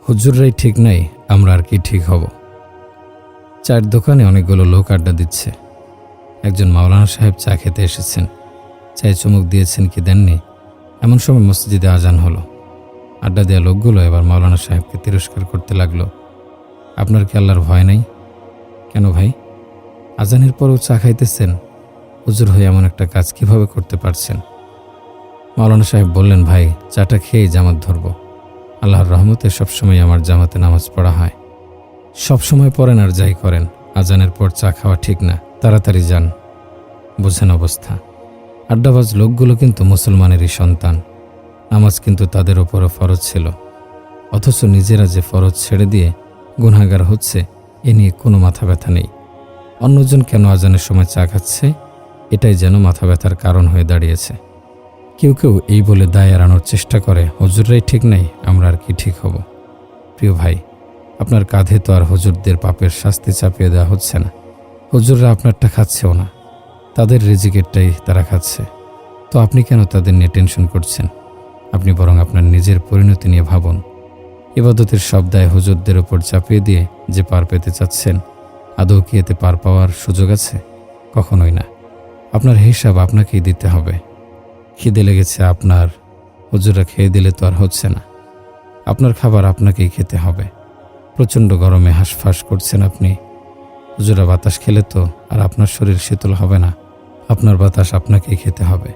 হুজুররাই ঠিক নাই, আমরা আর কি ঠিক হব। চায়ের দোকানে অনেকগুলো লোক আড্ডা দিচ্ছে। একজন মাওলানা সাহেব চা খেতে এসেছেন। চায়ে চুমুক দিয়েছেন কি দেননি, এমন সময় মসজিদে আজান হলো। আড্ডা দেওয়া লোকগুলো এবার মাওলানা সাহেবকে তিরস্কার করতে লাগলো। আপনার কি আল্লাহর ভয় নাই? কেন ভাই, আজানের পরেও চা খাইতেছেন? হুজুর হয়ে এমন একটা কাজ কিভাবে করতে পারছেন? মাওলানা সাহেব বললেন, ভাই, চাটা খেয়েই জামাত ধরব। আল্লাহর রহমতে সবসময় আমার জামাতে নামাজ পড়া হয়। সবসময় পড়েন আর যাই করেন, আজানের পর চা খাওয়া ঠিক না, তাড়াতাড়ি যান। বুঝেন অবস্থা। আড্ডাবাজ লোকগুলো কিন্তু মুসলমানেরই সন্তান। নামাজ কিন্তু তাদের ওপরও ফরজ ছিল, অথচ নিজেরা যে ফরজ ছেড়ে দিয়ে গুনাহগার হচ্ছে এ নিয়ে কোনো মাথা ব্যথা নেই। অন্যজন কেন আজানের সময় চা খাচ্ছে, এটাই যেন মাথা ব্যথার কারণ হয়ে দাঁড়িয়েছে। কেউ কেউ এই বলে দায় এড়ানোর চেষ্টা করে, হুজুররাই ঠিক নাই, আমরা আর কি ঠিক হব। প্রিয় ভাই, আপনার কাঁধে তো আর হুজুরদের পাপের শাস্তি চাপিয়ে দেওয়া হচ্ছে না। হুজুররা আপনারটা খাচ্ছেও না, তাদের রিজিকেরটাই তারা খাচ্ছে। তো আপনি কেন তাদের নিয়ে টেনশন করছেন? আপনি বরং আপনার নিজের পরিণতি নিয়ে ভাবুন। ইবাদতের সব দায় হুজুরদের ওপর চাপিয়ে দিয়ে যে পার পেতে চাচ্ছেন, আদৌ কি এতে পার পাওয়ার সুযোগ আছে? কখনোই না। আপনার হিসাব আপনাকেই দিতে হবে। খিদে লেগেছে আপনার, হুজুররা খেয়ে দিলে তো আর হচ্ছে না। আপনার খাবার আপনাকেই খেতে হবে। প্রচণ্ড গরমে হাঁসফাঁস করছেন আপনি, হুজুরা বাতাস খেলে তো আর আপনার শরীর শীতল হবে না। আপনার বাতাস আপনাকেই খেতে হবে।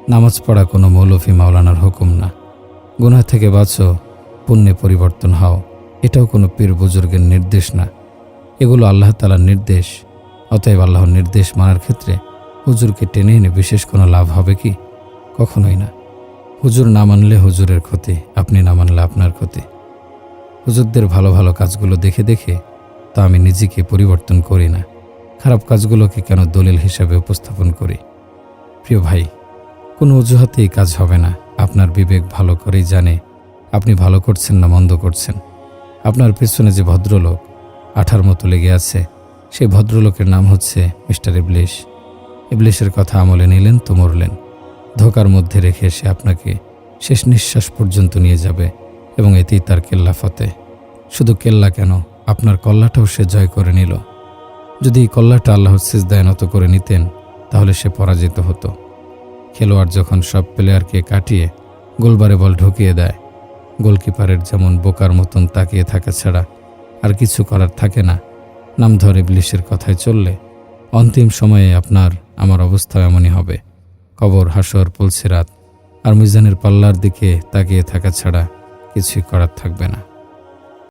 নামাজ পড়া কোনো মৌলভী মাওলানার হুকুম না। গুনাহ থেকে বাঁচো, পুণ্যে পরিবর্তন হও, এটাও কোনো পীর বুজুর্গের নির্দেশ না। এগুলো আল্লাহ তাআলার নির্দেশ। অতএব আল্লাহর নির্দেশ মানার ক্ষেত্রে হুজুরকে টেনে এনে বিশেষ কোনো লাভ হবে কি? কখনোই না। হুজুর না মানলে হুজুরের ক্ষতি, আপনি না মানলে আপনার ক্ষতি। হুজুরদের ভালো ভালো কাজগুলো দেখে দেখে তা আমি নিজেকে পরিবর্তন করি না, খারাপ কাজগুলোকে কেন দলিল হিসাবে উপস্থাপন করি? প্রিয় ভাই, কোনো অজুহাতেই কাজ হবে না। আপনার বিবেক ভালো করেই জানে আপনি ভালো করছেন না মন্দ করছেন। আপনার পেছনে যে ভদ্রলোক আঠার মতো লেগে আছে, সেই ভদ্রলোকের নাম হচ্ছে মিস্টার ইবলিশ। ইবলিশের কথা আমলে নিলেন তো মরলেন। ধোকার মধ্যে রেখে সে আপনাকে শেষ নিঃশ্বাস পর্যন্ত নিয়ে যাবে এবং এতেই তার কেল্লা ফতে। শুধু কেল্লা কেন, আপনার কল্লাটাও সে জয় করে নিল। যদি এই কল্লাটা আল্লাহর সিজদায় নত করে নিতেন, তাহলে সে পরাজিত হতো। খেলোয়াড় যখন সব প্লেয়ারকে কাটিয়ে গোলবারে বল ঢুকিয়ে দেয়, গোলকিপারের যেমন বোকার মতন তাকিয়ে থাকা ছাড়া আর কিছু করার থাকে না, নাম ধরে ইবলিশের কথায় চললে অন্তিম সময়ে আপনার আমার অবস্থা এমনই হবে। কবর, হাসর, পুলসিরাত আর মিজানের পাল্লার দিকে তাকিয়ে থাকা ছাড়া কিছুই করার থাকবে না।